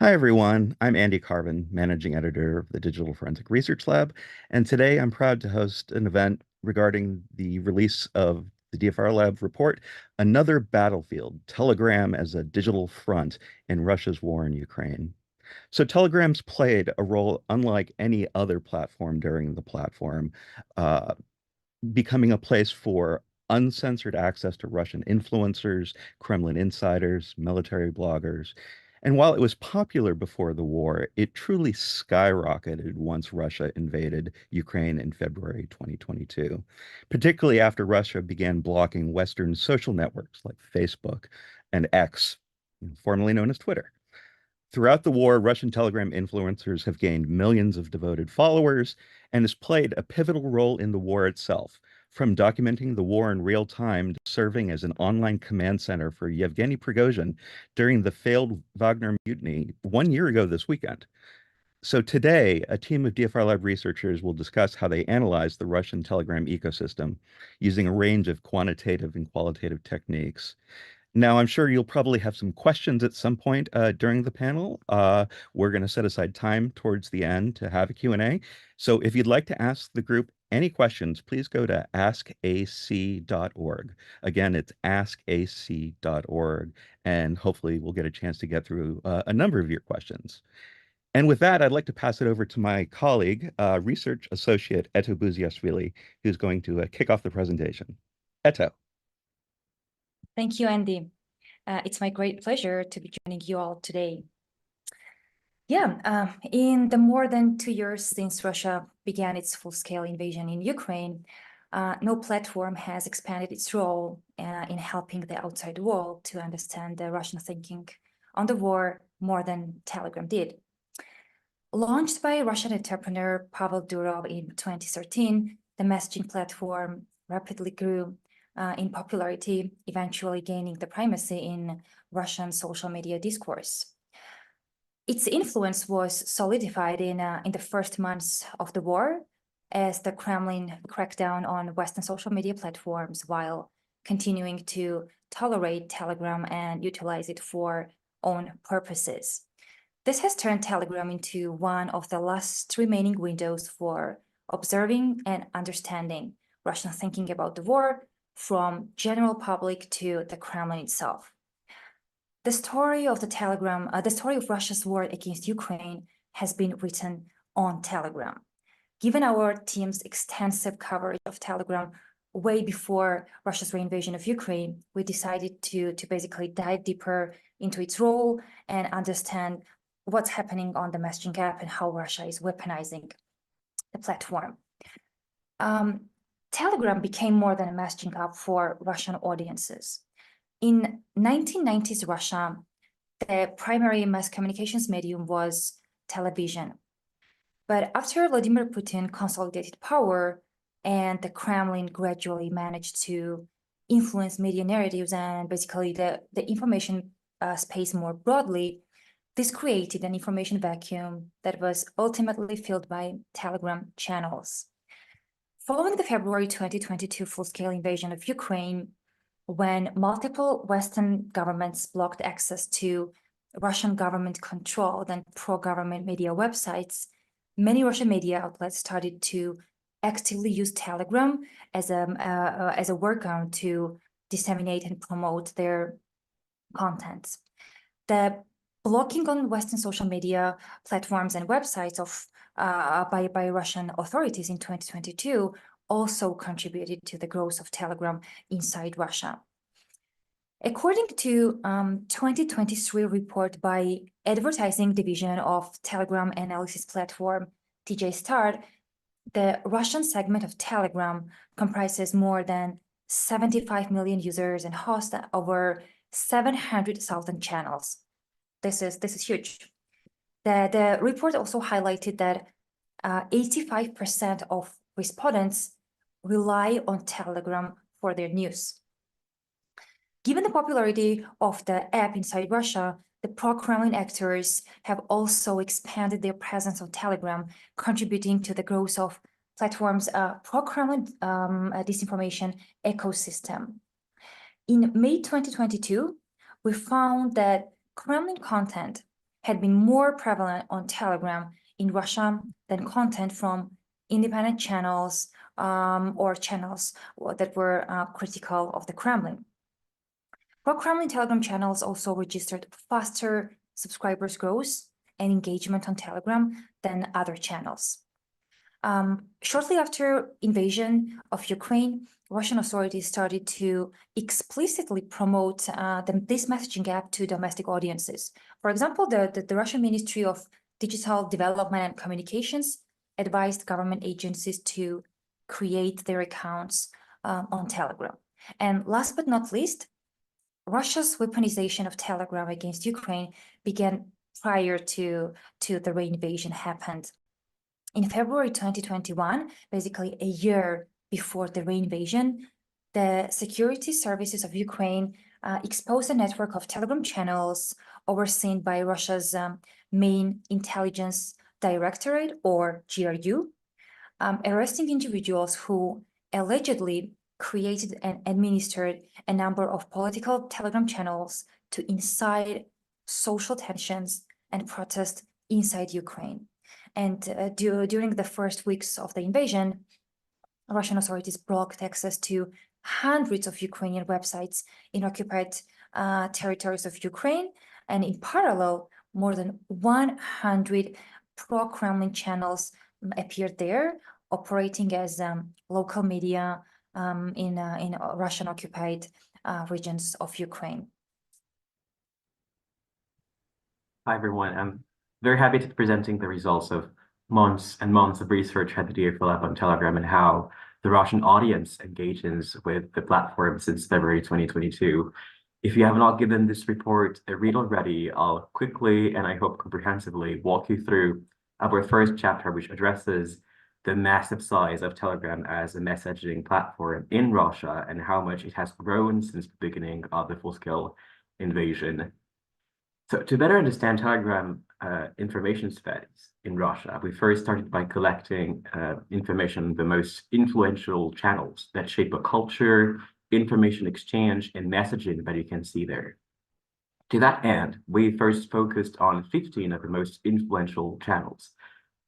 Hi, everyone. I'm Andy Carvin, managing editor of the Digital Forensic Research Lab, and today I'm proud to host an event regarding the release of the DFR Lab report, Another Battlefield, Telegram as a Digital Front in Russia's War in Ukraine. So Telegram's played a role unlike any other platform during the platform, uh, becoming a place for uncensored access to Russian influencers, Kremlin insiders, military bloggers. And while it was popular before the war, it truly skyrocketed once Russia invaded Ukraine in February 2022, particularly after Russia began blocking Western social networks like Facebook and X, formerly known as Twitter. Throughout the war, Russian Telegram influencers have gained millions of devoted followers and has played a pivotal role in the war itself, from documenting the war in real time to serving as an online command center for Yevgeny Prigozhin during the failed Wagner mutiny 1 year ago this weekend. So today, a team of DFR Lab researchers will discuss how they analyze the Russian Telegram ecosystem using a range of quantitative and qualitative techniques. Now, I'm sure you'll probably have some questions at some point during the panel. We're going to set aside time towards the end to have a Q&A. So if you'd like to ask the group any questions, please go to askac.org. Again, it's askac.org, and hopefully we'll get a chance to get through a number of your questions. And with that, I'd like to pass it over to my colleague, research associate Eto Buziashvili, who's going to kick off the presentation. Eto. Thank you, Andy. It's my great pleasure to be joining you all today. In the more than 2 years since Russia began its full-scale invasion in Ukraine, no platform has expanded its role in helping the outside world to understand the Russian thinking on the war more than Telegram did. Launched by Russian entrepreneur Pavel Durov in 2013, the messaging platform rapidly grew in popularity, eventually gaining the primacy in Russian social media discourse. Its influence was solidified in the first months of the war as the Kremlin cracked down on Western social media platforms while continuing to tolerate Telegram and utilize it for own purposes. This has turned Telegram into one of the last remaining windows for observing and understanding Russian thinking about the war from general public to the Kremlin itself. The story of the story of Russia's war against Ukraine has been written on Telegram. Given our team's extensive coverage of Telegram way before Russia's reinvasion of Ukraine, we decided to basically dive deeper into its role and understand what's happening on the messaging app and how Russia is weaponizing the platform. Telegram became more than a messaging app for Russian audiences. In 1990s Russia, the primary mass communications medium was television. But after Vladimir Putin consolidated power and the Kremlin gradually managed to influence media narratives and basically the information space more broadly, this created an information vacuum that was ultimately filled by Telegram channels. Following the February 2022 full-scale invasion of Ukraine, when multiple Western governments blocked access to Russian government-controlled and pro-government media websites, many Russian media outlets started to actively use Telegram as a workaround to disseminate and promote their content. The blocking on Western social media platforms and websites by Russian authorities in 2022 also contributed to the growth of Telegram inside Russia. According to 2023 report by Advertising Division of Telegram Analysis Platform, TJ Start, the Russian segment of Telegram comprises more than 75 million users and hosts over 700,000 channels. This is huge. The report also highlighted that 85% of respondents rely on Telegram for their news. Given the popularity of the app inside Russia, the pro-Kremlin actors have also expanded their presence on Telegram, contributing to the growth of platform's pro-Kremlin disinformation ecosystem. In May 2022, we found that Kremlin content had been more prevalent on Telegram in Russia than content from independent channels or channels that were critical of the Kremlin. Pro-Kremlin Telegram channels also registered faster subscribers growth and engagement on Telegram than other channels. Shortly after invasion of Ukraine, Russian authorities started to explicitly promote this messaging app to domestic audiences. For example, the Russian Ministry of Digital Development and Communications advised government agencies to create their accounts on Telegram. And last but not least, Russia's weaponization of Telegram against Ukraine began prior to the invasion happened. In February 2021, basically a year before the invasion, the security services of Ukraine exposed a network of Telegram channels overseen by Russia's main intelligence directorate, or GRU, arresting individuals who allegedly created and administered a number of political Telegram channels to incite social tensions and protest inside Ukraine. And during the first weeks of the invasion, Russian authorities blocked access to hundreds of Ukrainian websites in occupied territories of Ukraine. And in parallel, more than 100 pro-Kremlin channels appeared there, operating as local media in Russian occupied regions of Ukraine. Hi, everyone. I'm very happy to be presenting the results of months and months of research at the DFL Lab on Telegram and how the Russian audience engages with the platform since February 2022. If you have not given this report a read already, I'll quickly and I hope comprehensively walk you through our first chapter, which addresses the massive size of Telegram as a messaging platform in Russia and how much it has grown since the beginning of the full-scale invasion. So to better understand Telegram information studies in Russia, we first started by collecting information on the most influential channels that shape a culture, information exchange, and messaging that you can see there. To that end, we first focused on 15 of the most influential channels.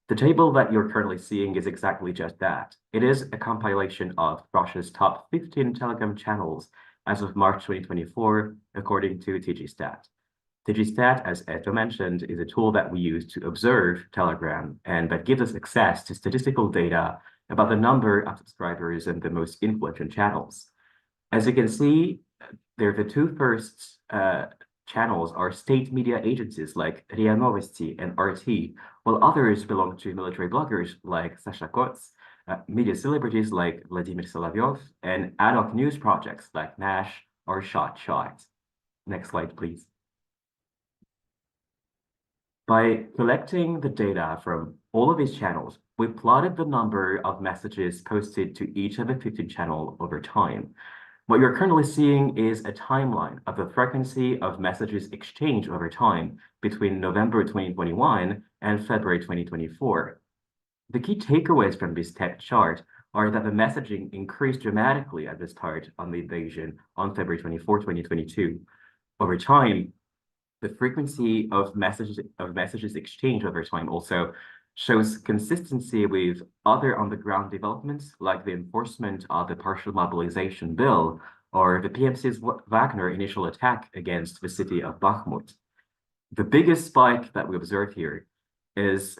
The table that you're currently seeing is exactly just that. It is a compilation of Russia's top 15 Telegram channels as of March 2024, according to TGStat. TGStat, as Eto mentioned, is a tool that we use to observe Telegram and that gives us access to statistical data about the number of subscribers and the most influential channels. As you can see, the two first channels are state media agencies like RIA Novosti and RT, while others belong to military bloggers like Sasha Kots, media celebrities like Vladimir Solovyov, and ad hoc news projects like MASH or Shot. Next slide, please. By collecting the data from all of these channels, we plotted the number of messages posted to each of the 15 channels over time. What you're currently seeing is a timeline of the frequency of messages exchanged over time between November 2021 and February 2024. The key takeaways from this chart are that the messaging increased dramatically at the start of the invasion on February 24, 2022. Over time, the frequency of messages exchanged over time also shows consistency with other on-the-ground developments, like the enforcement of the partial mobilization bill or the PMC's Wagner initial attack against the city of Bakhmut. The biggest spike that we observe here is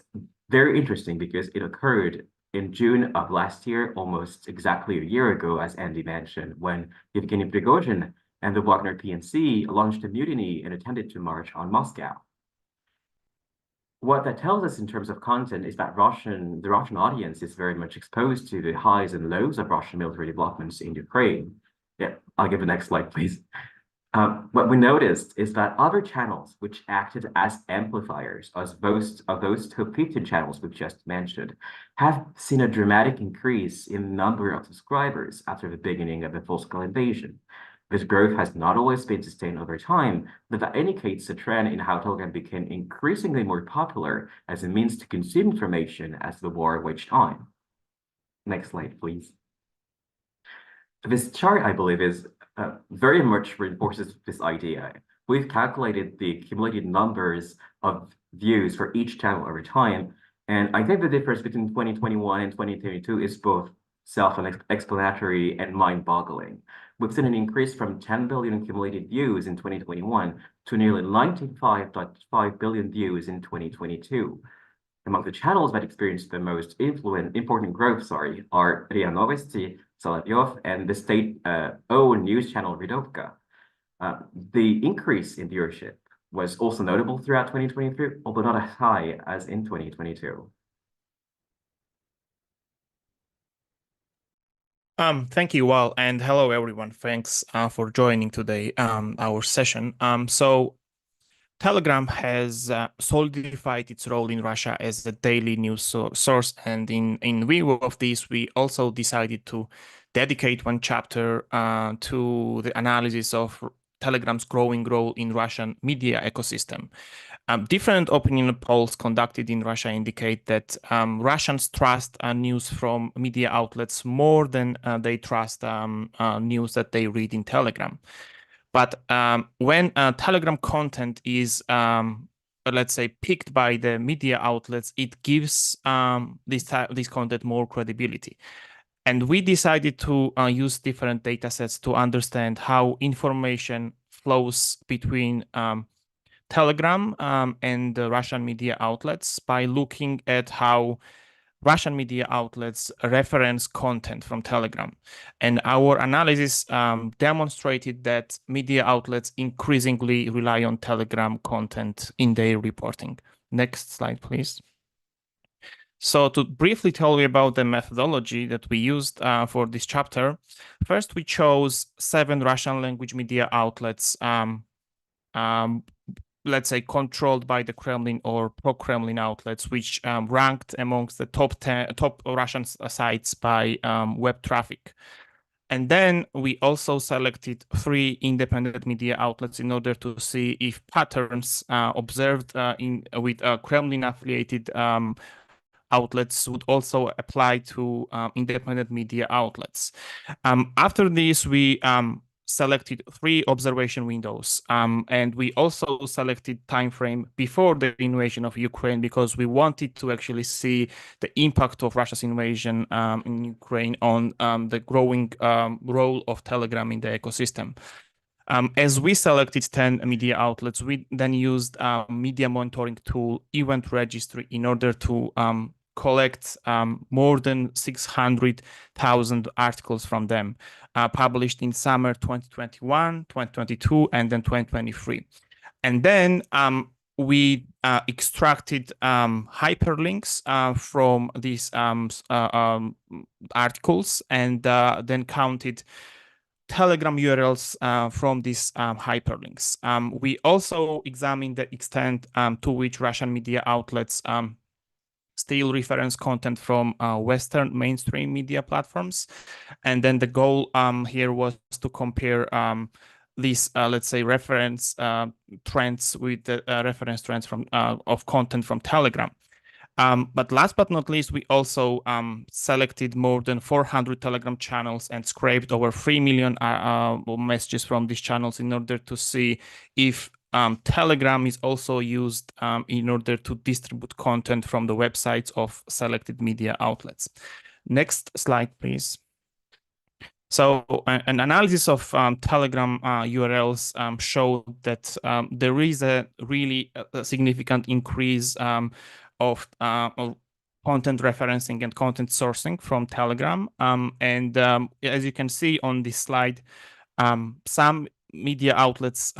very interesting because it occurred in June of last year, almost exactly a year ago, as Andy mentioned, when Yevgeny Prigozhin and the Wagner PMC launched a mutiny and attempted to march on Moscow. What that tells us in terms of content is that the Russian audience is very much exposed to the highs and lows of Russian military developments in Ukraine. Yeah, I'll give the next slide, please. What we noticed is that other channels which acted as amplifiers of those 15 channels we just mentioned have seen a dramatic increase in number of subscribers after the beginning of the full-scale invasion. This growth has not always been sustained over time, but that indicates a trend in how Telegram became increasingly more popular as a means to consume information as the war waged on. Next slide, please. This chart, I believe, is very much reinforces this idea. We've calculated the accumulated numbers of views for each channel over time. And I think the difference between 2021 and 2022 is both self-explanatory and mind-boggling. We've seen an increase from 10 billion accumulated views in 2021 to nearly 95.5 billion views in 2022. Among the channels that experienced the most important growth, are RIA Novosti, Solovyov, and the state-owned news channel Vidovka. The increase in viewership was also notable throughout 2023, although not as high as in 2022. Thank you, Val, and hello, everyone. Thanks for joining today our session. So Telegram has solidified its role in Russia as a daily news source, and in view of this, we also decided to dedicate one chapter to the analysis of Telegram's growing role in Russian media ecosystem. Different opinion polls conducted in Russia indicate that Russians trust news from media outlets more than they trust news that they read in Telegram. But when Telegram content is, let's say, picked by the media outlets, it gives this content more credibility. And we decided to use different data sets to understand how information flows between Telegram and the Russian media outlets by looking at how Russian media outlets reference content from Telegram. And our analysis demonstrated that media outlets increasingly rely on Telegram content in their reporting. Next slide, please. So to briefly tell you about the methodology that we used for this chapter, first we chose 7 Russian language media outlets, let's say controlled by the Kremlin or pro-Kremlin outlets, which ranked amongst the top Russian sites by web traffic. And then we also selected 3 independent media outlets in order to see if patterns observed with Kremlin-affiliated outlets would also apply to independent media outlets. After this, we selected 3 observation windows, and we also selected time frame before the invasion of Ukraine because we wanted to actually see the impact of Russia's invasion in Ukraine on the growing role of Telegram in the ecosystem. As we selected 10 media outlets, we then used a media monitoring tool, Event Registry, in order to collect more than 600,000 articles from them, published in summer 2021, 2022, and then 2023. And then we extracted hyperlinks from these articles and then counted Telegram URLs from these hyperlinks. We also examined the extent to which Russian media outlets still reference content from Western mainstream media platforms. And then the goal here was to compare these, let's say, reference trends with the reference trends from of content from Telegram. But last but not least, we also selected more than 400 Telegram channels and scraped over 3 million messages from these channels in order to see if Telegram is also used in order to distribute content from the websites of selected media outlets. Next slide, please. So an analysis of Telegram URLs showed that there is a really significant increase of content referencing and content sourcing from Telegram. And as you can see on this slide, some media outlets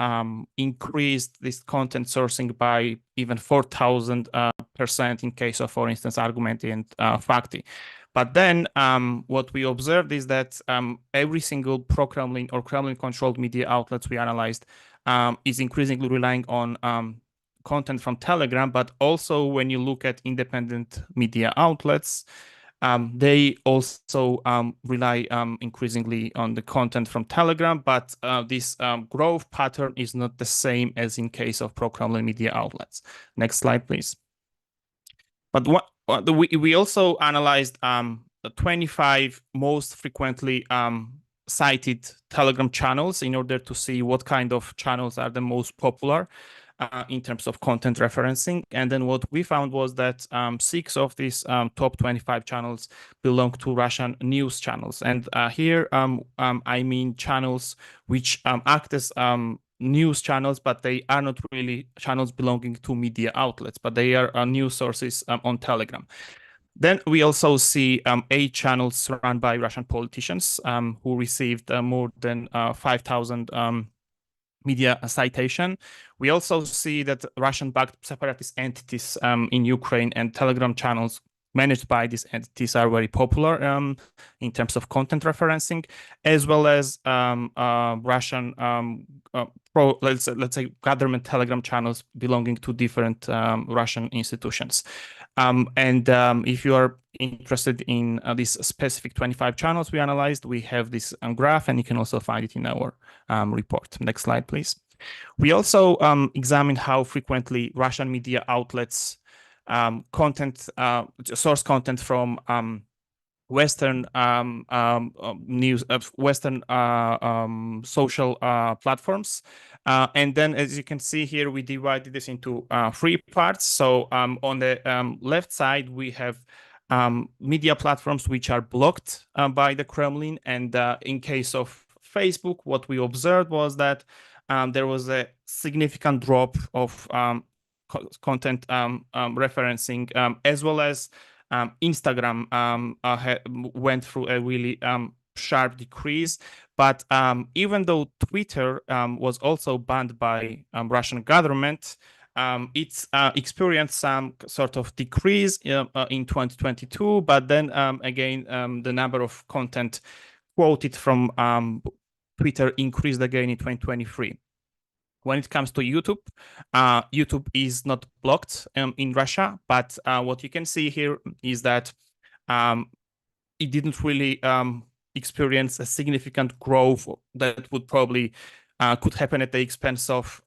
increased this content sourcing by even 4,000% in case of, for instance, Argumenty and Fakty. But then what we observed is that every single pro-Kremlin or Kremlin-controlled media outlets we analyzed is increasingly relying on content from Telegram. But also when you look at independent media outlets, they also rely increasingly on the content from Telegram, but this growth pattern is not the same as in case of pro-Kremlin media outlets. Next slide, please. But we also analyzed the 25 most frequently cited Telegram channels in order to see what kind of channels are the most popular in terms of content referencing. And then what we found was that 6 of these top 25 channels belong to Russian news channels. And here I mean channels which act as news channels, but they are not really channels belonging to media outlets, but they are news sources on Telegram. Then we also see 8 channels run by Russian politicians who received more than 5,000 media citation. We also see that Russian-backed separatist entities in Ukraine and Telegram channels managed by these entities are very popular in terms of content referencing, as well as Russian let's say government Telegram channels belonging to different Russian institutions. If you are interested in these specific 25 channels we analyzed, we have this graph, and you can also find it in our report. Next slide, please. We also examined how frequently Russian media outlets source content from Western news, Western social platforms. And then, as you can see here, we divided this into 3 parts. So on the left side, we have media platforms which are blocked by the Kremlin. And in case of Facebook, what we observed was that there was a significant drop of content referencing, as well as Instagram went through a really sharp decrease. But even though Twitter was also banned by Russian government, it's experienced some sort of decrease in 2022. But then again, the number of content quoted from Twitter increased again in 2023. When it comes to YouTube, YouTube is not blocked in Russia, but what you can see here is that it didn't really experience a significant growth that would probably could happen at the expense of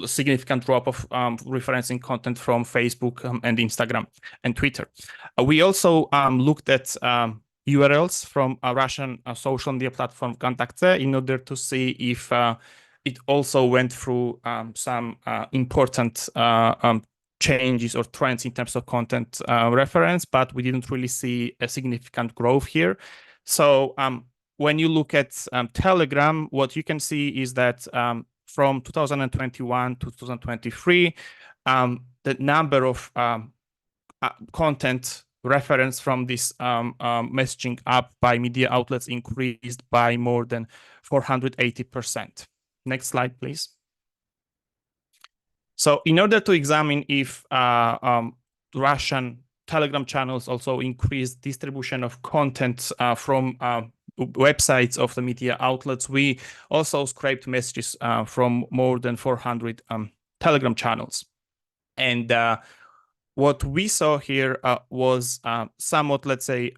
significant drop of referencing content from Facebook and Instagram and Twitter. We also looked at URLs from a Russian social media platform Kontakte in order to see if it also went through some important changes or trends in terms of content reference, but we didn't really see a significant growth here. So when you look at Telegram, what you can see is that from 2021 to 2023, the number of content reference from this messaging app by media outlets increased by more than 480%. Next slide, please. So in order to examine if Russian Telegram channels also increase distribution of content from websites of the media outlets, we also scraped messages from more than 400 Telegram channels. And what we saw here was somewhat, let's say,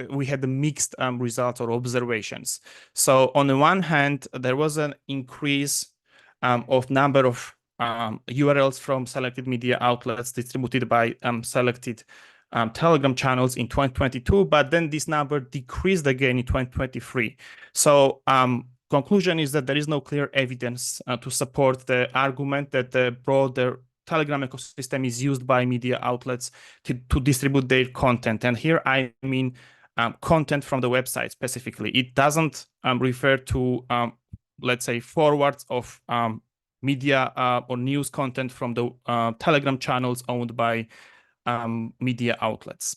we had the mixed results or observations. So on the one hand, there was an increase of number of URLs from selected media outlets distributed by selected Telegram channels in 2022, but then this number decreased again in 2023. So conclusion is that there is no clear evidence to support the argument that the broader Telegram ecosystem is used by media outlets to distribute their content. And here I mean content from the website specifically. It doesn't refer to, let's say, forwards of media or news content from the Telegram channels owned by media outlets.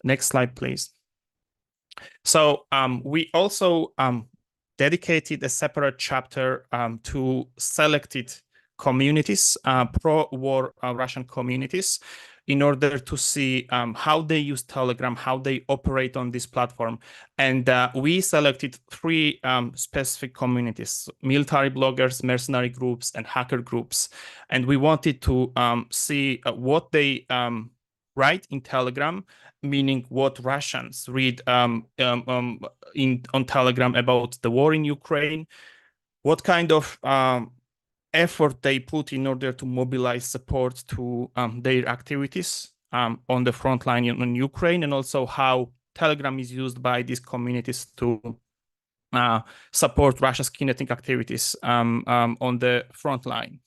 Next slide, please. So we also dedicated a separate chapter to selected communities, pro-war Russian communities, in order to see how they use Telegram, how they operate on this platform. And we selected 3 specific communities: military bloggers, mercenary groups, and hacker groups. And we wanted to see what they write in Telegram, meaning what Russians read on Telegram about the war in Ukraine, what kind of effort they put in order to mobilize support to their activities on the front line in Ukraine, and also how Telegram is used by these communities to support Russia's kinetic activities on the front line.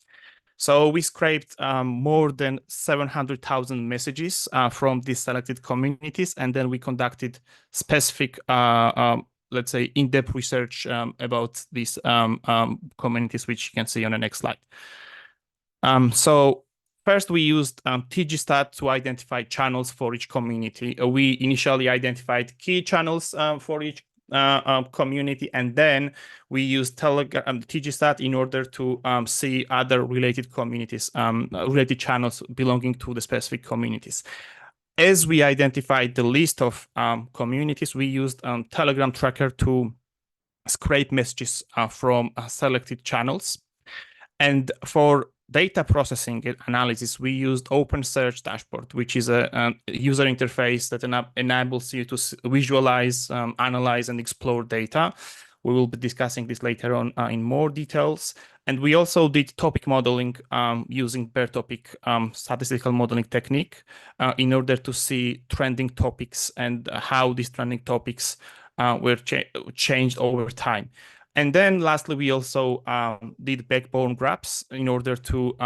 So we scraped more than 700,000 messages from these selected communities, and then we conducted specific, let's say, in-depth research about these communities, which you can see on the next slide. So first, we used TGStat to identify channels for each community. We initially identified key channels for each community, and then we used TGStat in order to see other related communities, related channels belonging to the specific communities. As we identified the list of communities, we used Telegram Tracker to scrape messages from selected channels. And for data processing and analysis, we used OpenSearch Dashboard, which is a user interface that enables you to visualize, analyze, and explore data. We will be discussing this later on in more details. And we also did topic modeling using per topic statistical modeling technique in order to see trending topics and how these trending topics were changed over time. And then lastly, we also did backbone graphs in order to,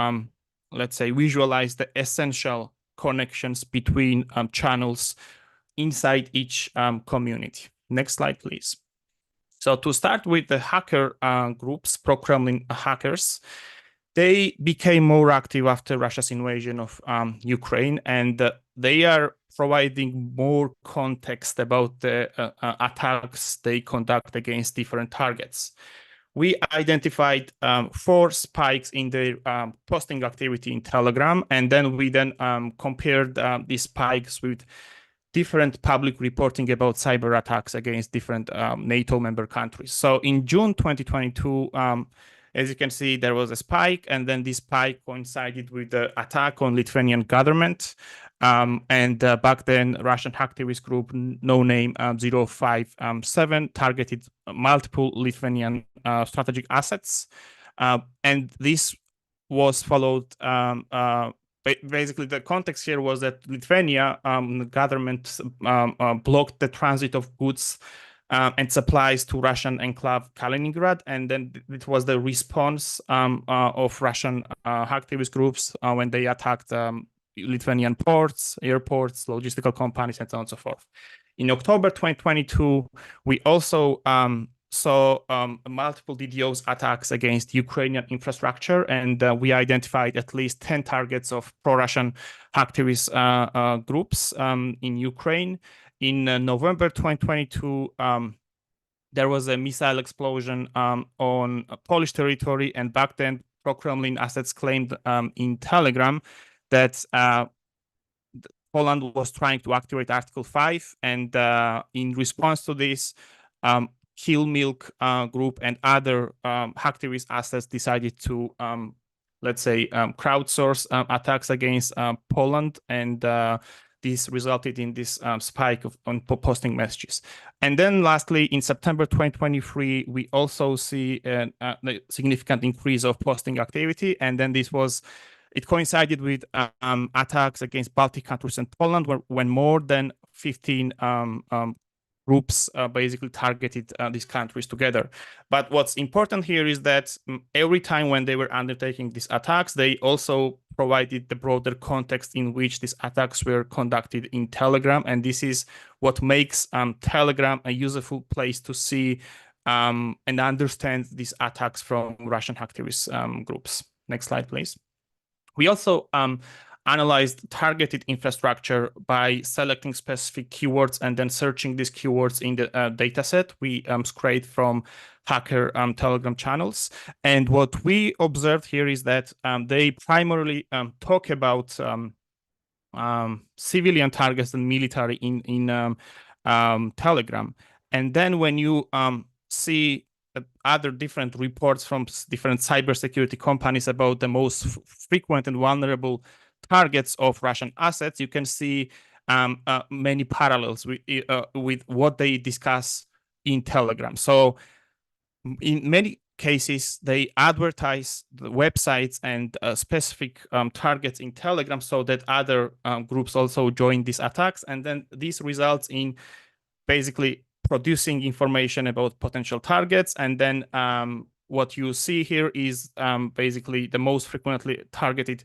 let's say, visualize the essential connections between channels inside each community. Next slide, please. So to start with the hacker groups, pro-Kremlin hackers, they became more active after Russia's invasion of Ukraine, and they are providing more context about the attacks they conduct against different targets. We identified 4 spikes in their posting activity in Telegram, and then we compared these spikes with different public reporting about cyber attacks against different NATO member countries. So in June 2022, as you can see, there was a spike, and then this spike coincided with the attack on Lithuanian government. Back then, Russian hacktivist group no name 057 targeted multiple Lithuanian strategic assets. And this was followed, basically the context here was that Lithuania, the government blocked the transit of goods and supplies to Russian enclave Kaliningrad, and then it was the response of Russian hacktivist groups when they attacked Lithuanian ports, airports, logistical companies, and so on and so forth. In October 2022, we also saw multiple DDoS attacks against Ukrainian infrastructure, and we identified at least 10 targets of pro-Russian hacktivist groups in Ukraine. In November 2022, there was a missile explosion on Polish territory, and back then, pro-Kremlin assets claimed in Telegram that Poland was trying to activate Article 5, and in response to this, Kill Milk group and other hacktivist assets decided to, let's say, crowdsource attacks against Poland, and this resulted in this spike on posting messages. And then lastly, in September 2023, we also see a significant increase of posting activity, and then it coincided with attacks against Baltic countries and Poland, when more than 15 groups basically targeted these countries together. But what's important here is that every time when they were undertaking these attacks, they also provided the broader context in which these attacks were conducted in Telegram. And this is what makes Telegram a useful place to see and understand these attacks from Russian hacktivist groups. Next slide, please. We also analyzed targeted infrastructure by selecting specific keywords and then searching these keywords in the dataset we scraped from hacker Telegram channels. And what we observed here is that they primarily talk about civilian targets and military in Telegram. And then when you see other different reports from different cybersecurity companies about the most frequent and vulnerable targets of Russian assets, you can see many parallels with what they discuss in Telegram. So in many cases, they advertise the websites and specific targets in Telegram so that other groups also join these attacks. And then this results in basically producing information about potential targets and then what you see here is basically the most frequently targeted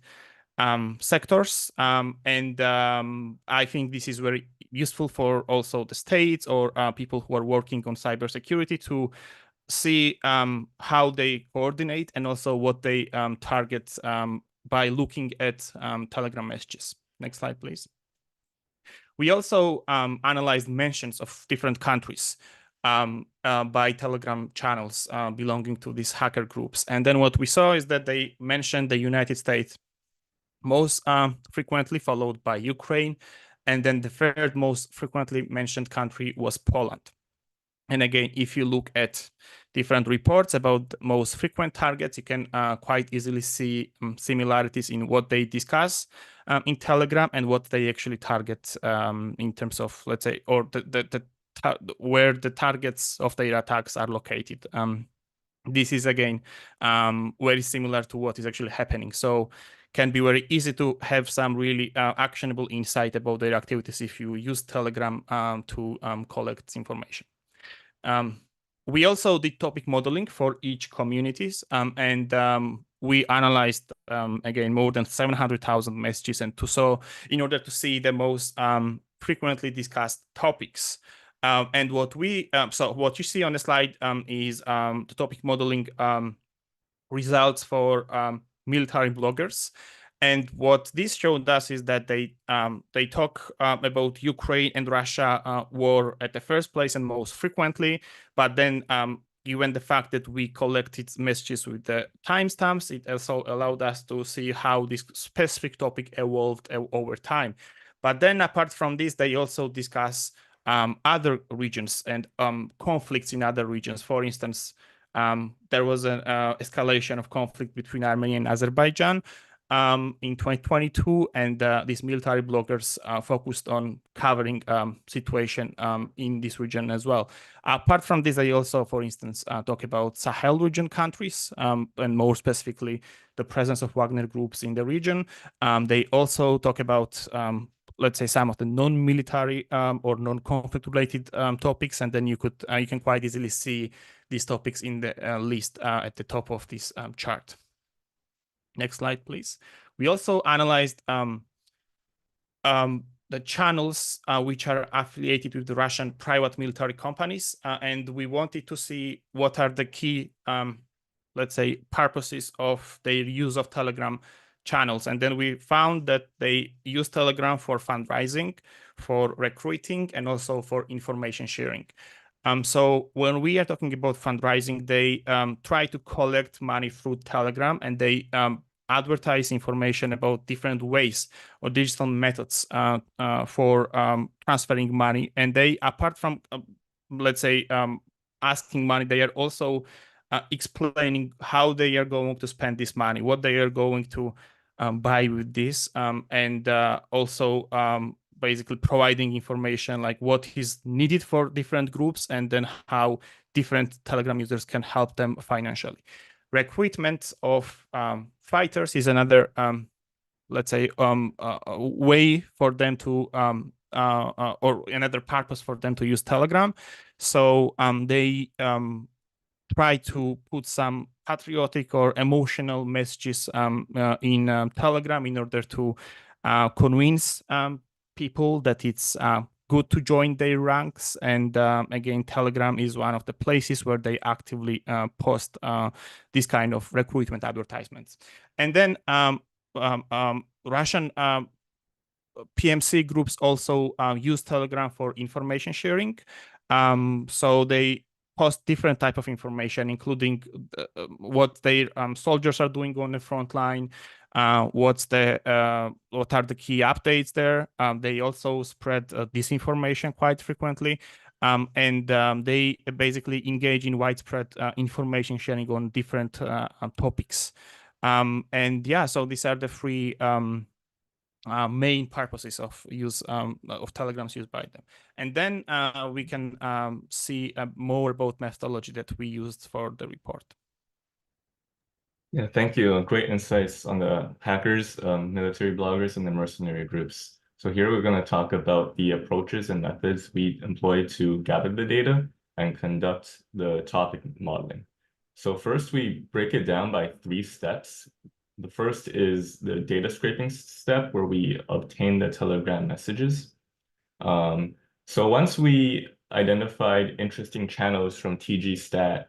sectors. And I think this is very useful for also the states or people who are working on cybersecurity to see how they coordinate and also what they target by looking at Telegram messages. Next slide, please. We also analyzed mentions of different countries by Telegram channels belonging to these hacker groups. And then what we saw is that they mentioned the United States most frequently, followed by Ukraine. And then the third most frequently mentioned country was Poland. And again, if you look at different reports about most frequent targets, you can quite easily see similarities in what they discuss in Telegram and what they actually target in terms of, let's say, or where the targets of their attacks are located. This is again very similar to what is actually happening. So can be very easy to have some really actionable insight about their activities if you use Telegram to collect information. We also did topic modeling for each communities, and we analyzed again more than 700,000 messages, and in order to see the most frequently discussed topics. And what what you see on the slide is the topic modeling results for military bloggers. And what this showed us is that they talk about Ukraine and Russia war at the first place and most frequently. But then given the fact that we collected messages with the timestamps, it also allowed us to see how this specific topic evolved over time. But then apart from this, they also discuss other regions and conflicts in other regions. For instance, there was an escalation of conflict between Armenia and Azerbaijan in 2022, and these military bloggers focused on covering situation in this region as well. Apart from this, they also, for instance, talk about Sahel region countries, and more specifically, the presence of Wagner groups in the region. They also talk about let's say some of the non-military or non-conflict related topics, and then you can quite easily see these topics in the list at the top of this chart. Next slide, please. We also analyzed the channels which are affiliated with the Russian private military companies, and we wanted to see what are the key, let's say, purposes of their use of Telegram channels. And then we found that they use Telegram for fundraising, for recruiting, and also for information sharing. So when we are talking about fundraising, they try to collect money through Telegram, and they advertise information about different ways or digital methods for transferring money. And they, apart from, let's say, asking money, they are also explaining how they are going to spend this money, what they are going to buy with this, and also basically providing information like what is needed for different groups, and then how different Telegram users can help them financially. Recruitment of fighters is another, let's say, way for them to, or another purpose for them to use Telegram. So they try to put some patriotic or emotional messages in Telegram in order to convince people that it's good to join their ranks. And again, Telegram is one of the places where they actively post this kind of recruitment advertisements. And then Russian PMC groups also use Telegram for information sharing. So they post different type of information, including what their soldiers are doing on the front line, what are the key updates there. They also spread disinformation quite frequently, and they basically engage in widespread information sharing on different topics. And yeah, so these are the three main purposes of use of Telegrams used by them. And then we can see more about methodology that we used for the report. Yeah, thank you. Great insights on the hackers, military bloggers, and the mercenary groups. So here we're going to talk about the approaches and methods we employ to gather the data and conduct the topic modeling. So first we break it down by 3 steps. The first is the data scraping step where we obtain the Telegram messages. So once we identified interesting channels from TGStat,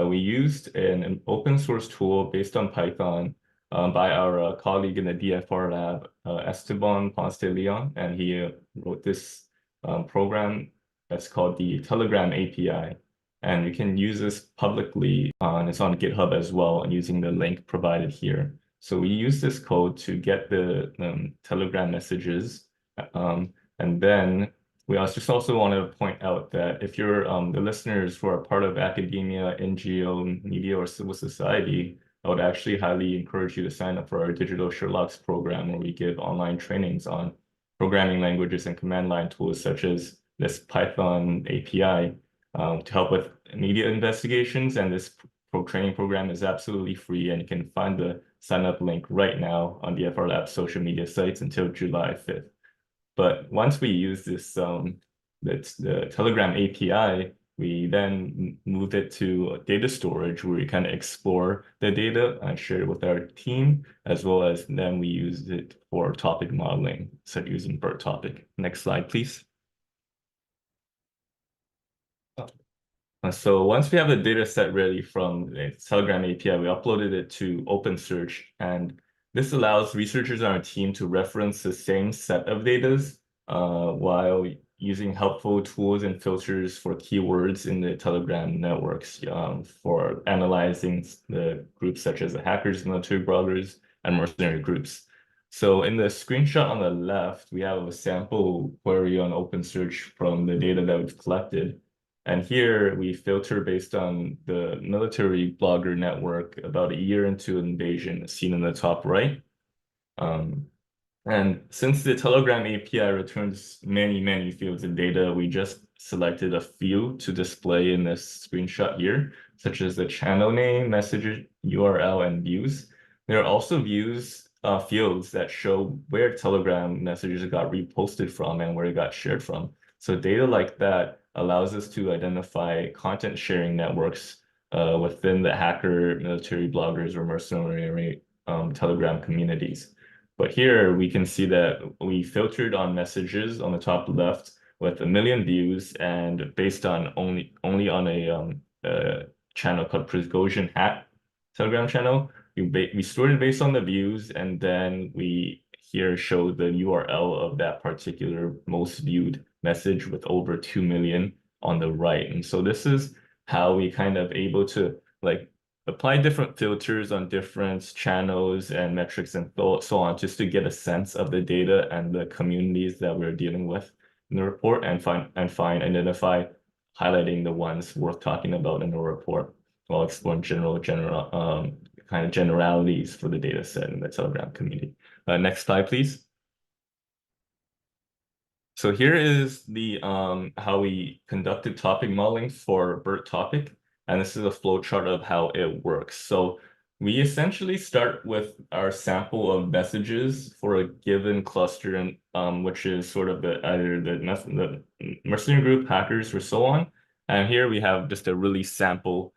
we used an open source tool based on Python by our colleague in the DFR lab, Esteban Ponce de Leon, and he wrote this program that's called the Telegram API. And you can use this publicly, and it's on GitHub as well, using the link provided here. So we use this code to get the Telegram messages, and then we also want to point out that if you're the listeners who are part of academia, NGO, media, or civil society, I would actually highly encourage you to sign up for our Digital Sherlock's program, where we give online trainings on programming languages and command line tools such as this Python API to help with media investigations. And this training program is absolutely free, and you can find the sign up link right now on the DFR Lab social media sites until July 5th. But once we use this, the Telegram API, we then moved it to data storage, where we kind of explore the data and share it with our team, as well as then we use it for topic modeling, so using BERT topic. Next slide, please. So once we have the data set ready from the Telegram API, we uploaded it to OpenSearch, and this allows researchers on our team to reference the same set of data while using helpful tools and filters for keywords in the Telegram networks for analyzing the groups such as the hackers, military bloggers, and mercenary groups. So in the screenshot on the left, we have a sample query on OpenSearch from the data that we've collected. And here we filter based on the military blogger network about a year into an invasion, seen in the top right. And since the Telegram API returns many fields of data, we just selected a few to display in this screenshot here, such as the channel name, message URL, and views. There are also views fields that show where Telegram messages got reposted from and where it got shared from. So data like that allows us to identify content sharing networks within the hacker, military bloggers, or mercenary Telegram communities. But here we can see that we filtered on messages on the top left with 1 million views, and based on only on a channel called Prigozhin Hat Telegram channel, we stored it based on the views, and then we here show the URL of that particular most viewed message with over 2 million on the right. And so this is how we kind of able to like apply different filters on different channels and metrics and so on, just to get a sense of the data and the communities that we're dealing with in the report, and identify highlighting the ones worth talking about in the report, while exploring general kind of generalities for the data set in the Telegram community. Next slide, please. So here is the how we conducted topic modeling for BERT topic, and this is a flow chart of how it works. So we essentially start with our sample of messages for a given cluster, and which is sort of either the mercenary group, hackers, or so on. And here we have just a really sample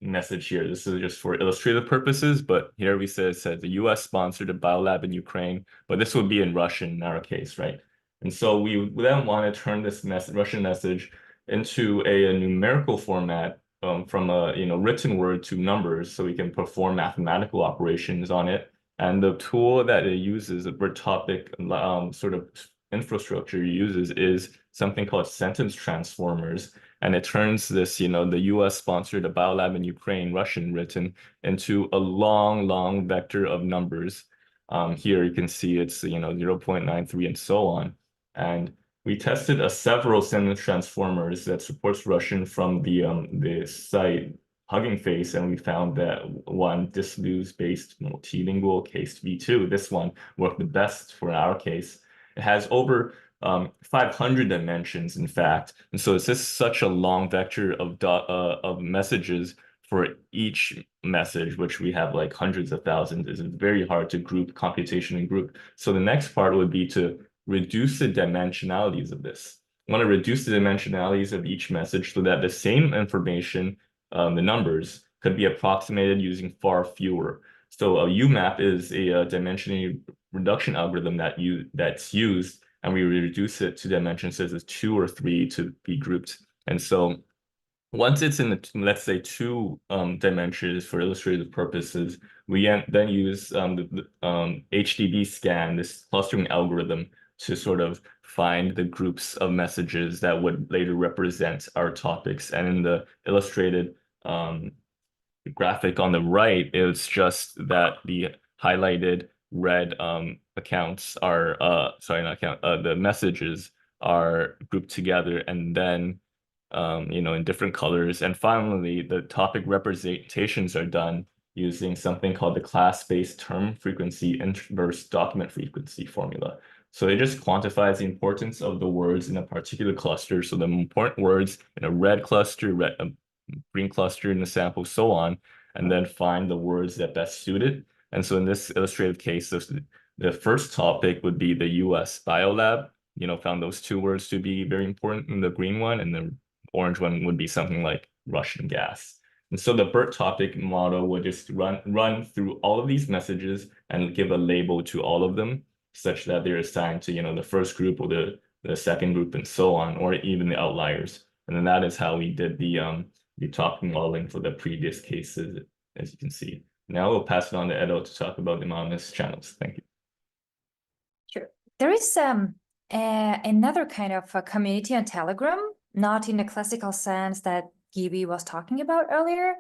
message here. This is just for illustrative purposes, but here we said the US sponsored a biolab in Ukraine, but this would be in Russian in our case, right? And so we then want to turn this Russian message into a numerical format from a written word to numbers, so we can perform mathematical operations on it. And the tool that it uses, a BERT topic sort of infrastructure uses, is something called sentence transformers. And it turns this, the US sponsored a biolab in Ukraine, Russian written, into a long vector of numbers. Here you can see it's 0.93 and so on. And we tested several sentence transformers that supports Russian from the site Hugging Face, and we found that one Disluze-based multilingual case V2, this one worked the best for our case. It has over 500 dimensions, in fact, and so it's just such a long vector of messages for each message, which we have like hundreds of thousands. It's very hard to group computation and group. So the next part would be to reduce the dimensionalities of this. I want to reduce the dimensionalities of each message so that the same information, the numbers, could be approximated using far fewer. So a UMAP is a dimension reduction algorithm that's used, and we reduce it to dimensions such as 2 or 3 to be grouped. And so once it's in the, let's say, 2 dimensions for illustrative purposes, we then use the HDB scan, this clustering algorithm, to sort of find the groups of messages that would later represent our topics. And in the illustrated graphic on the right, it's just that the highlighted red accounts are the messages are grouped together, and then in different colors. And finally, the topic representations are done using something called the class-based term frequency inverse document frequency formula. So it just quantifies the importance of the words in a particular cluster. So the important words in a red cluster, green cluster in the sample, so on, and then find the words that best suit it. And so in this illustrative case, the first topic would be the US Biolab, found those 2 words to be very important in the green one, and the orange one would be something like Russian gas. And so the BERT topic model would just run through all of these messages and give a label to all of them, such that they're assigned to the first group or the second group and so on, or even the outliers. And then that is how we did the topic modeling for the previous cases, as you can see. Now we'll pass it on to Edo to talk about the anonymous channels. Thank you. Sure. There is another kind of a community on Telegram, not in the classical sense that Gibi was talking about earlier.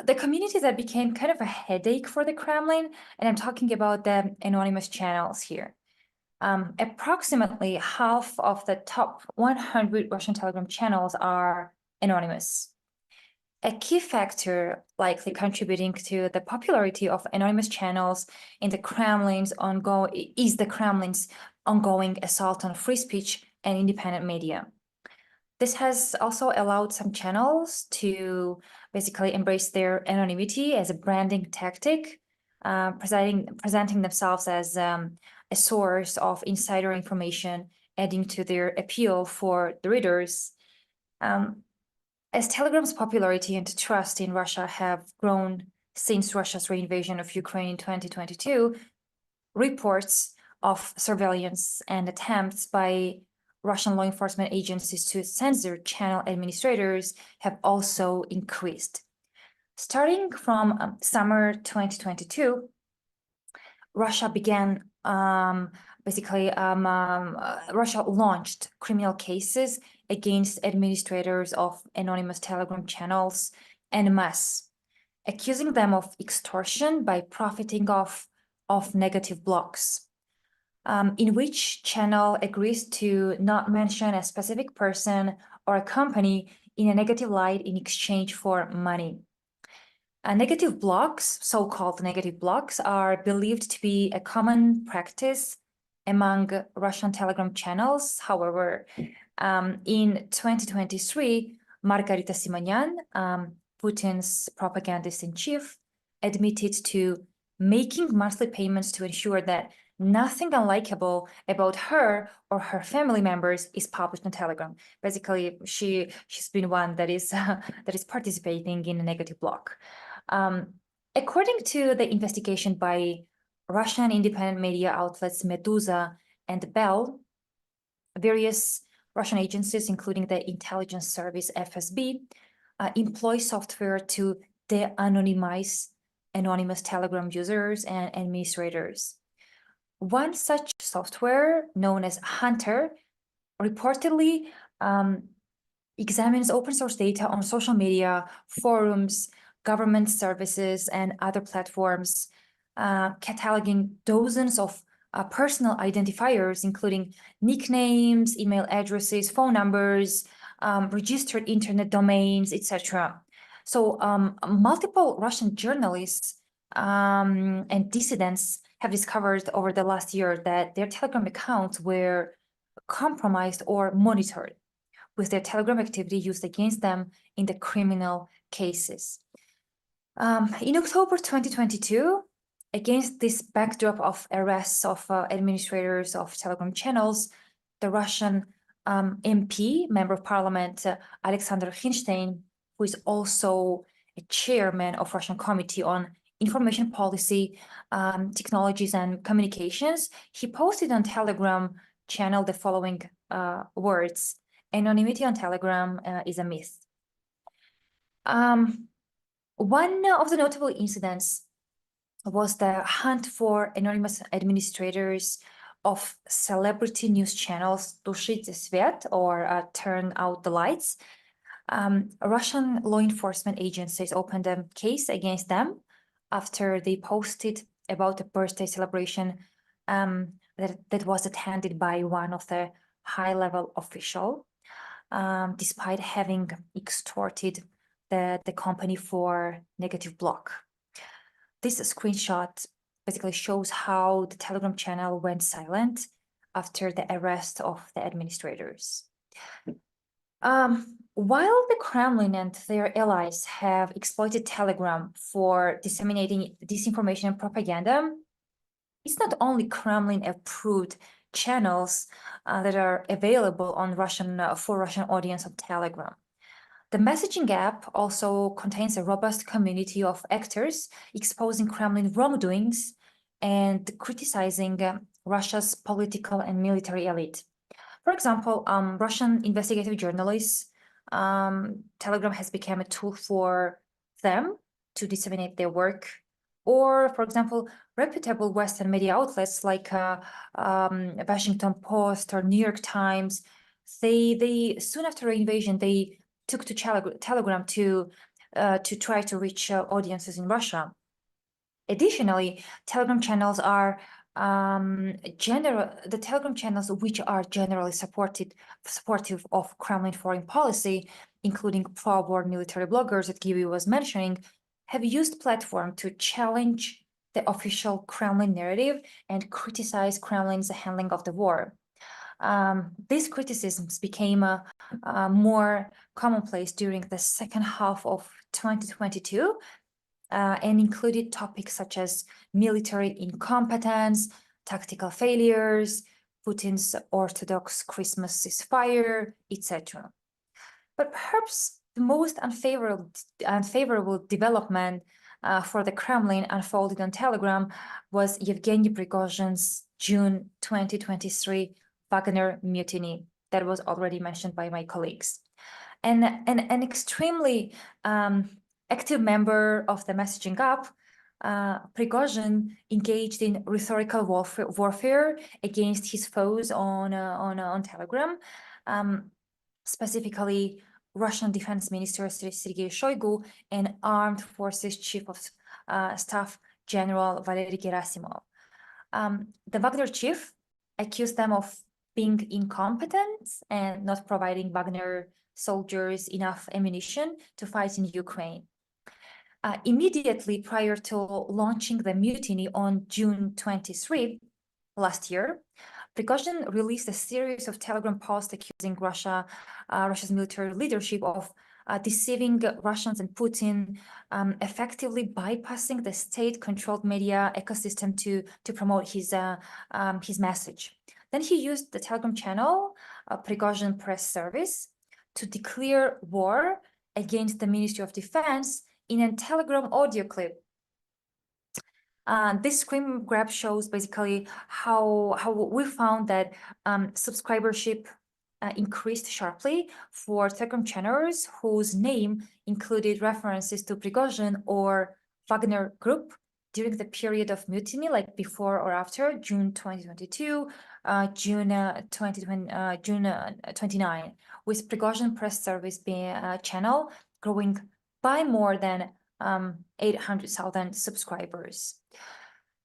The community that became kind of a headache for the Kremlin, and I'm talking about the anonymous channels here. Approximately half of the top 100 Russian Telegram channels are anonymous. A key factor likely contributing to the popularity of anonymous channels in the Kremlin's ongoing assault on free speech and independent media. This has also allowed some channels to basically embrace their anonymity as a branding tactic, presenting themselves as a source of insider information, adding to their appeal for the readers. As Telegram's popularity and trust in Russia have grown since Russia's reinvasion of Ukraine in 2022, reports of surveillance and attempts by Russian law enforcement agencies to censor channel administrators have also increased. Starting from summer 2022, Russia began Russia launched criminal cases against administrators of anonymous Telegram channels en masse, accusing them of extortion by profiting off negative blogs, in which channel agrees to not mention a specific person or a company in a negative light in exchange for money. Negative blogs, so-called negative blogs, are believed to be a common practice among Russian Telegram channels. However, in 2023, Margarita Simonyan, Putin's propagandist-in-chief, admitted to making monthly payments to ensure that nothing unlikable about her or her family members is published on Telegram. Basically, she's been one that is participating in a negative blog. According to the investigation by Russian independent media outlets Meduza and Bell, various Russian agencies, including the intelligence service FSB, employ software to de-anonymize anonymous Telegram users and administrators. One such software, known as Hunter, reportedly examines open source data on social media, forums, government services, and other platforms, cataloging dozens of personal identifiers, including nicknames, email addresses, phone numbers, registered internet domains, etc. So multiple Russian journalists and dissidents have discovered over the last year that their Telegram accounts were compromised or monitored, with their Telegram activity used against them in the criminal cases. In October 2022, against this backdrop of arrests of administrators of Telegram channels, the Russian MP, Member of Parliament, Alexander Hinshtein, who is also a chairman of Russian Committee on Information Policy, Technologies and Communications, he posted on Telegram channel the following words: "Anonymity on Telegram is a myth." One of the notable incidents was the hunt for anonymous administrators of celebrity news channels, Тушите свет, or Turn Out the Lights. Russian law enforcement agencies opened a case against them after they posted about a birthday celebration that was attended by one of the high-level official, despite having extorted the company for negative block. This screenshot basically shows how the Telegram channel went silent after the arrest of the administrators. While the Kremlin and their allies have exploited Telegram for disseminating disinformation and propaganda, it's not only Kremlin-approved channels that are available on for Russian audience on Telegram. The messaging app also contains a robust community of actors exposing Kremlin wrongdoings and criticizing Russia's political and military elite. For example, Russian investigative journalists, Telegram has become a tool for them to disseminate their work. Or, for example, reputable Western media outlets like Washington Post or New York Times, they soon after the invasion, they took to Telegram to try to reach audiences in Russia. Additionally, Telegram channels are the Telegram channels which are generally supportive of Kremlin foreign policy, including pro-war military bloggers that Gibi was mentioning, have used platform to challenge the official Kremlin narrative and criticize Kremlin's handling of the war. These criticisms became more commonplace during the second half of 2022 and included topics such as military incompetence, tactical failures, Putin's Orthodox Christmas ceasefire, etc. But perhaps the most unfavorable development for the Kremlin unfolded on Telegram was Yevgeny Prigozhin's June 2023 Wagner mutiny that was already mentioned by my colleagues. And an extremely active member of the messaging app, Prigozhin engaged in rhetorical warfare against his foes on Telegram, specifically Russian Defense Minister Sergei Shoigu and Armed Forces Chief of Staff General Valery Gerasimov. The Wagner chief accused them of being incompetent and not providing Wagner soldiers enough ammunition to fight in Ukraine. Immediately prior to launching the mutiny on June 23 last year, Prigozhin released a series of Telegram posts accusing Russia's military leadership of deceiving Russians and Putin, effectively bypassing the state-controlled media ecosystem to promote his message. Then he used the Telegram channel, Prigozhin Press Service, to declare war against the Ministry of Defense in a Telegram audio clip. This screen grab shows basically how we found that subscribership increased sharply for Telegram channels whose name included references to Prigozhin or Wagner Group during the period of mutiny, like before or after June 2022, June 29, with Prigozhin Press Service being channel growing by more than 800,000 subscribers.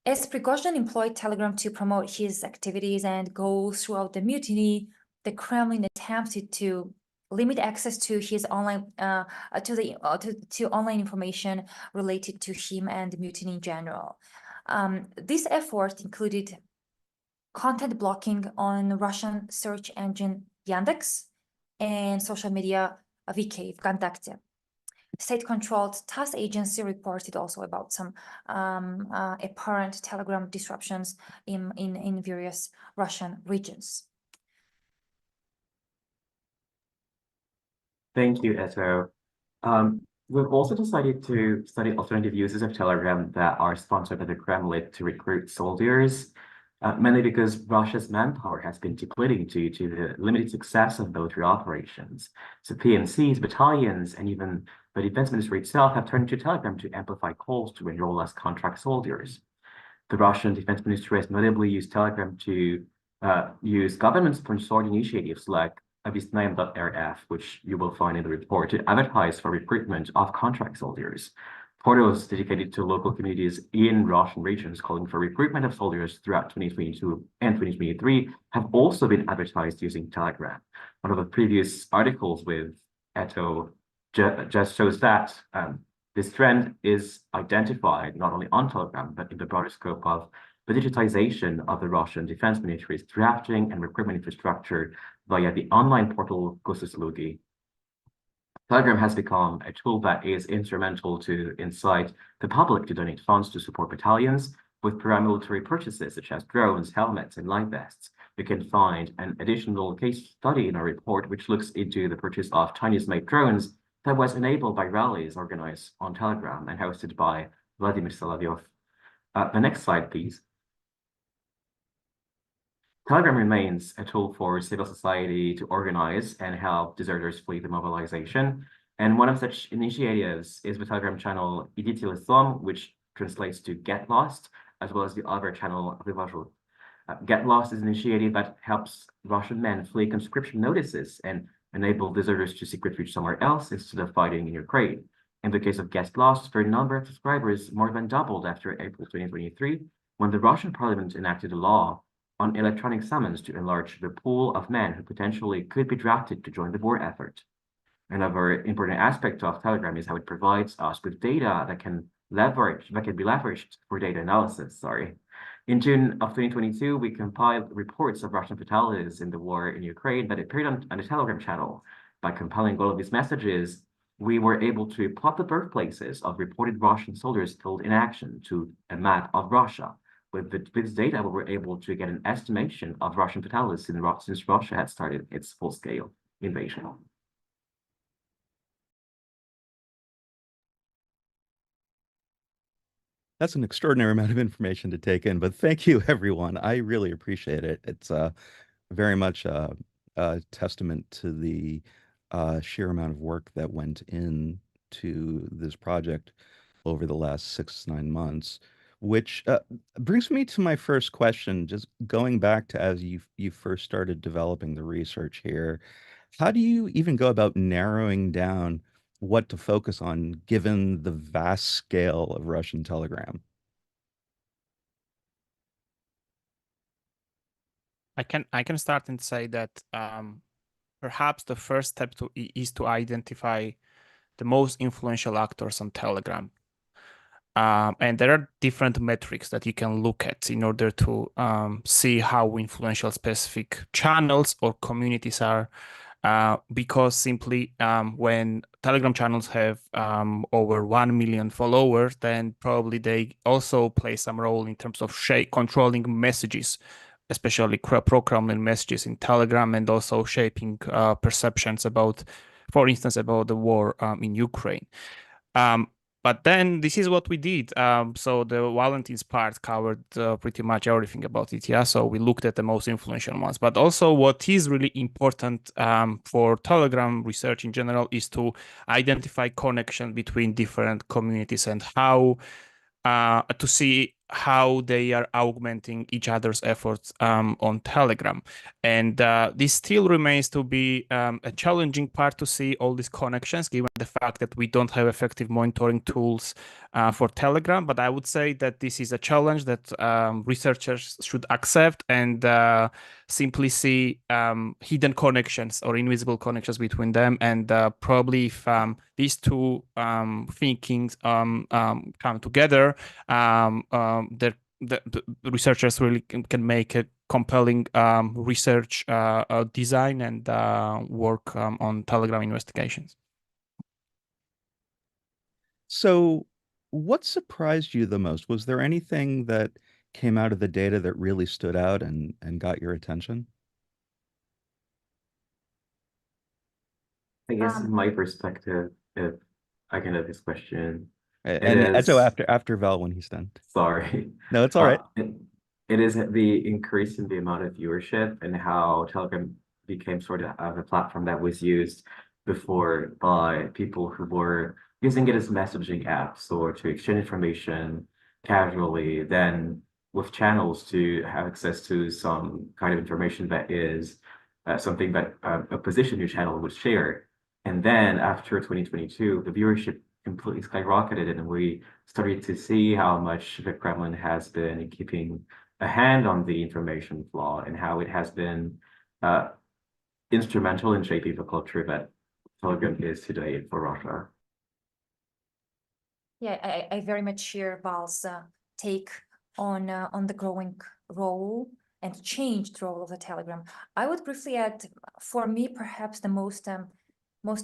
As Prigozhin employed Telegram to promote his activities and goals throughout the mutiny, the Kremlin attempted to limit access to his online to online information related to him and the mutiny in general. This effort included content blocking on Russian search engine Yandex and social media VK, Vkontakte. State-controlled TASS agency reported also about some apparent Telegram disruptions in various Russian regions. Thank you, Eto. We've also decided to study alternative uses of Telegram that are sponsored by the Kremlin to recruit soldiers, mainly because Russia's manpower has been depleting due to the limited success of military operations. So PMCs, battalions, and even the defense ministry itself have turned to Telegram to amplify calls to enroll as contract soldiers. The Russian defense ministry has notably used Telegram to use government-sponsored initiatives like Объясняем.rf, which you will find in the report, to advertise for recruitment of contract soldiers. Portals dedicated to local communities in Russian regions calling for recruitment of soldiers throughout 2022 and 2023 have also been advertised using Telegram. One of the previous articles with Eto just shows that this trend is identified not only on Telegram, but in the broader scope of the digitization of the Russian defense ministry's drafting and recruitment infrastructure via the online portal Gosislugi. Telegram has become a tool that is instrumental to incite the public to donate funds to support battalions with paramilitary purchases such as drones, helmets, and light vests. You can find an additional case study in our report, which looks into the purchase of Chinese-made drones that was enabled by rallies organized on Telegram and hosted by Vladimir Solovyov. The next slide, please. Telegram remains a tool for civil society to organize and help deserters flee the mobilization. And one of such initiatives is the Telegram channel Idite Lesom, which translates to Get Lost, as well as the other channel Vyvazhut. Get Lost is an initiative that helps Russian men flee conscription notices and enable deserters to seek refuge somewhere else instead of fighting in Ukraine. In the case of Get Lost, their number of subscribers more than doubled after April 2023, when the Russian parliament enacted a law on electronic summons to enlarge the pool of men who potentially could be drafted to join the war effort. Another important aspect of Telegram is how it provides us with data that can be leveraged for data analysis. In June of 2022, we compiled reports of Russian fatalities in the war in Ukraine that appeared on the Telegram channel. By compiling all of these messages, we were able to plot the birthplaces of reported Russian soldiers killed in action to a map of Russia. With this data, we were able to get an estimation of Russian fatalities since Russia had started its full-scale invasion. That's an extraordinary amount of information to take in, but thank you, everyone. I really appreciate it. It's very much a testament to the sheer amount of work that went into this project over the last 6-9 months, which brings me to my first question, just going back to as you first started developing the research here. How do you even go about narrowing down what to focus on given the vast scale of Russian Telegram? I can start and say that perhaps the first step is to identify the most influential actors on Telegram. And there are different metrics that you can look at in order to see how influential specific channels or communities are. Because simply when Telegram channels have over 1 million followers, then probably they also play some role in terms of controlling messages, especially pro-Kremlin messages in Telegram, and also shaping perceptions about, for instance, about the war in Ukraine. But then this is what we did. So the Valentin's part covered pretty much everything about it. Yeah. So we looked at the most influential ones. But also what is really important for Telegram research in general is to identify connection between different communities and how to see how they are augmenting each other's efforts on Telegram. And this still remains to be a challenging part to see all these connections, given the fact that we don't have effective monitoring tools for Telegram. But I would say that this is a challenge that researchers should accept and simply see hidden connections or invisible connections between them. And probably if these two thinkings come together, the researchers really can make a compelling research design and work on Telegram investigations. So what surprised you the most? Was there anything that came out of the data that really stood out and got your attention? I guess in my perspective, I can have this question. And so is- after Val when he's done. Sorry. No, it's all right. It is the increase in the amount of viewership and how Telegram became sort of a platform that was used before by people who were using it as messaging apps or to exchange information casually, then with channels to have access to some kind of information that is something that a position your channel would share. And then after 2022, the viewership completely skyrocketed, and we started to see how much the Kremlin has been keeping a hand on the information flow and how it has been instrumental in shaping the culture that Telegram is today for Russia. Yeah, I very much share Val's take on the growing role and changed role of the Telegram. I would briefly add, for me, perhaps the most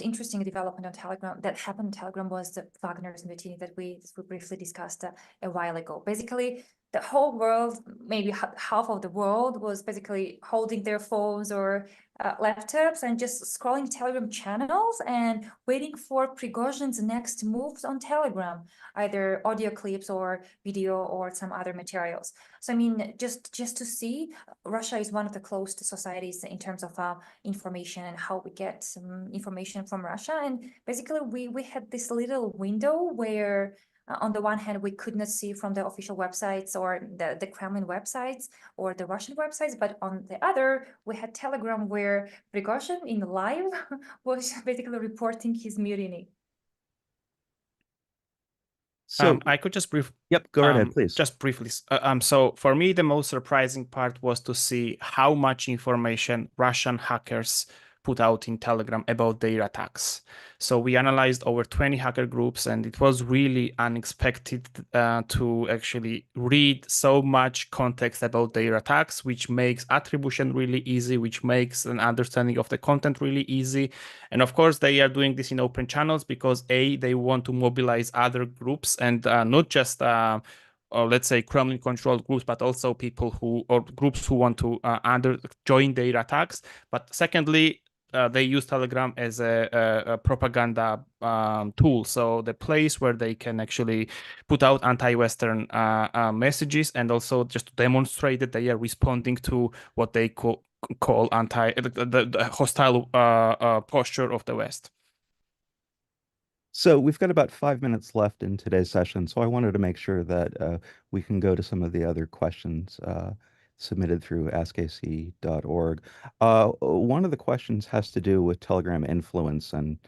interesting development on Telegram that happened on Telegram was the Wagner's mutiny that we briefly discussed a while ago. Basically, the whole world, maybe half of the world, was basically holding their phones or laptops and just scrolling Telegram channels and waiting for Prigozhin's next moves on Telegram, either audio clips or video or some other materials. So I mean, just to see, Russia is one of the closed societies in terms of information and how we get some information from Russia. And basically, we had this little window where on the one hand, we could not see from the official websites or the Kremlin websites or the Russian websites, but on the other, we had Telegram where Prigozhin in live was basically reporting his mutiny. So I could just yep, go right ahead, please. Just briefly. So for me, the most surprising part was to see how much information Russian hackers put out in Telegram about their attacks. So we analyzed over 20 hacker groups, and it was really unexpected to actually read so much context about their attacks, which makes attribution really easy, which makes an understanding of the content really easy. And of course, they are doing this in open channels because they want to mobilize other groups and not just let's say Kremlin-controlled groups, but also people or groups who want to join their attacks. But secondly, they use Telegram as a propaganda tool, so the place where they can actually put out anti-Western messages, and also just to demonstrate that they are responding to what they call the hostile posture of the West. So we've got about 5 minutes left in today's session, so I wanted to make sure that we can go to some of the other questions submitted through askac.org. One of the questions has to do with Telegram influence and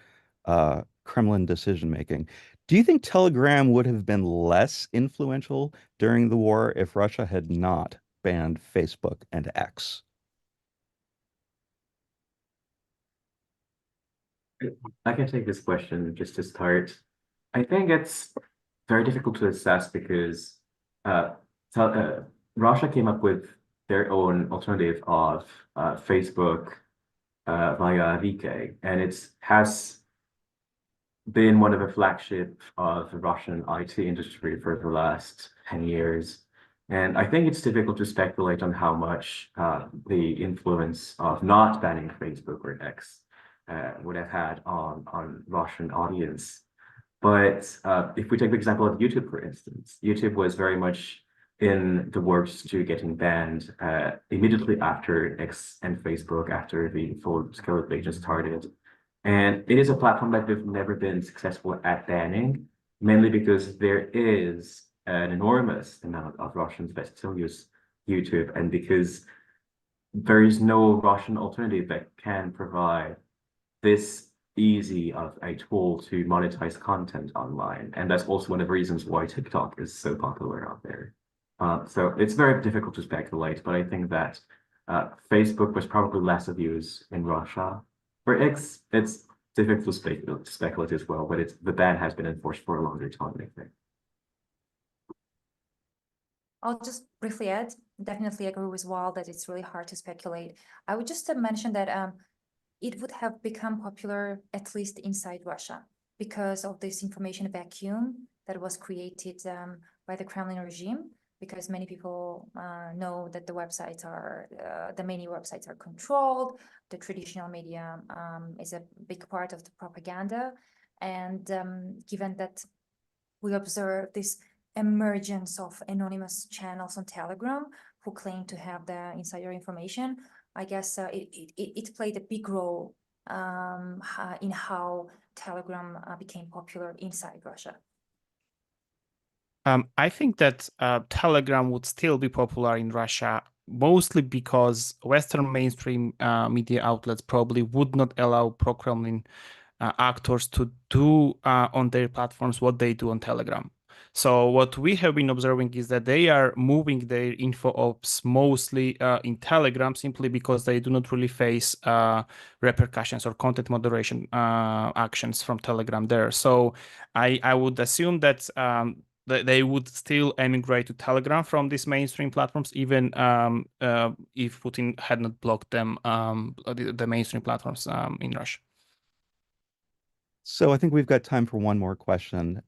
Kremlin decision-making. Do you think Telegram would have been less influential during the war if Russia had not banned Facebook and X? I can take this question just to start. I think it's very difficult to assess because Russia came up with their own alternative of Facebook via VK, and it has been one of the flagship of the Russian IT industry for the last 10 years. And I think it's difficult to speculate on how much the influence of not banning Facebook or X would have had on Russian audience. But if we take the example of YouTube, for instance, YouTube was very much in the works to getting banned immediately after X and Facebook, after the full-scale invasion started. And it is a platform that we've never been successful at banning, mainly because there is an enormous amount of Russians that still use YouTube, and because there is no Russian alternative that can provide this easy of a tool to monetize content online. And that's also one of the reasons why TikTok is so popular out there. So it's very difficult to speculate, but I think that Facebook was probably less of use in Russia. For X, it's difficult to speculate as well, but the ban has been enforced for a longer time, I think. I'll just briefly add, definitely agree with Wal that it's really hard to speculate. I would just mention that it would have become popular, at least inside Russia, because of this information vacuum that was created by the Kremlin regime, because many people know that the websites are, the many websites are controlled, the traditional media is a big part of the propaganda, And given that we observe this emergence of anonymous channels on Telegram who claim to have the insider information, I guess it played a big role in how Telegram became popular inside Russia. I think that Telegram would still be popular in Russia, mostly because Western mainstream media outlets probably would not allow pro-Kremlin actors to do on their platforms what they do on Telegram. So what we have been observing is that they are moving their info ops mostly in Telegram simply because they do not really face repercussions or content moderation actions from Telegram there. So I would assume that they would still emigrate to Telegram from these mainstream platforms, even if Putin had not blocked them, the mainstream platforms in Russia. So I think we've got time for one more question.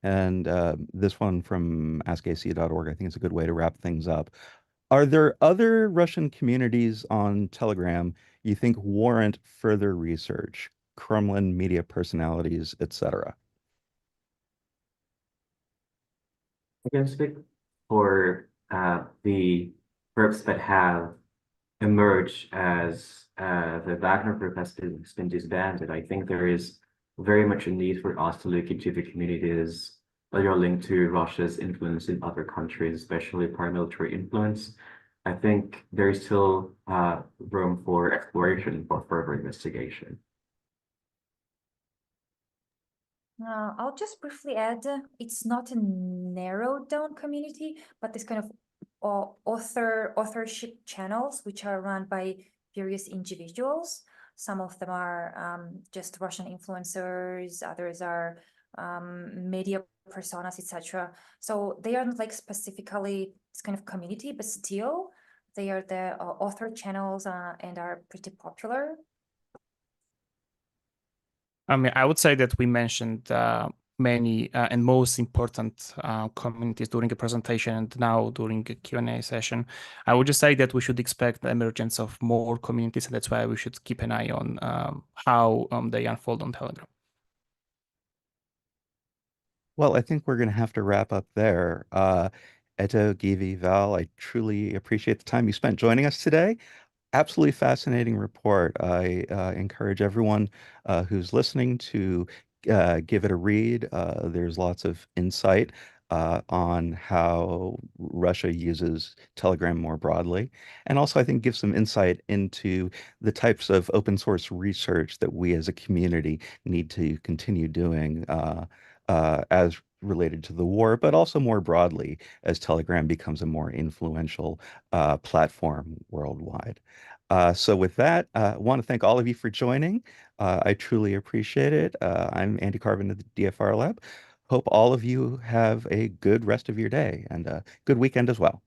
And this one from askac.org, I think it's a good way to wrap things up. Are there other Russian communities on Telegram you think warrant further research? Kremlin media personalities, etc. I can speak for the groups that have emerged as the Wagner group has been disbanded. I think there is very much a need for us to look into the communities that are linked to Russia's influence in other countries, especially paramilitary influence. I think there is still room for exploration for further investigation. I'll just briefly add, it's not a narrowed down community, but this kind of authorship channels, which are run by various individuals. Some of them are just Russian influencers, others are media personas, etc. So they are not like specifically this kind of community, but still they are the author channels and are pretty popular. I mean, I would say that we mentioned many and most important communities during the presentation and now during the Q&A session. I would just say that we should expect the emergence of more communities, and that's why we should keep an eye on how they unfold on Telegram. Well, I think we're going to have to wrap up there. Eto, Givi, Val, I truly appreciate the time you spent joining us today. Absolutely fascinating report. I encourage everyone who's listening to give it a read. There's lots of insight on how Russia uses Telegram more broadly. And also, I think, gives some insight into the types of open source research that we as a community need to continue doing as related to the war, but also more broadly as Telegram becomes a more influential platform worldwide. So with that, I want to thank all of you for joining. I truly appreciate it. I'm Andy Carvin of the DFR Lab. Hope all of you have a good rest of your day and a good weekend as well.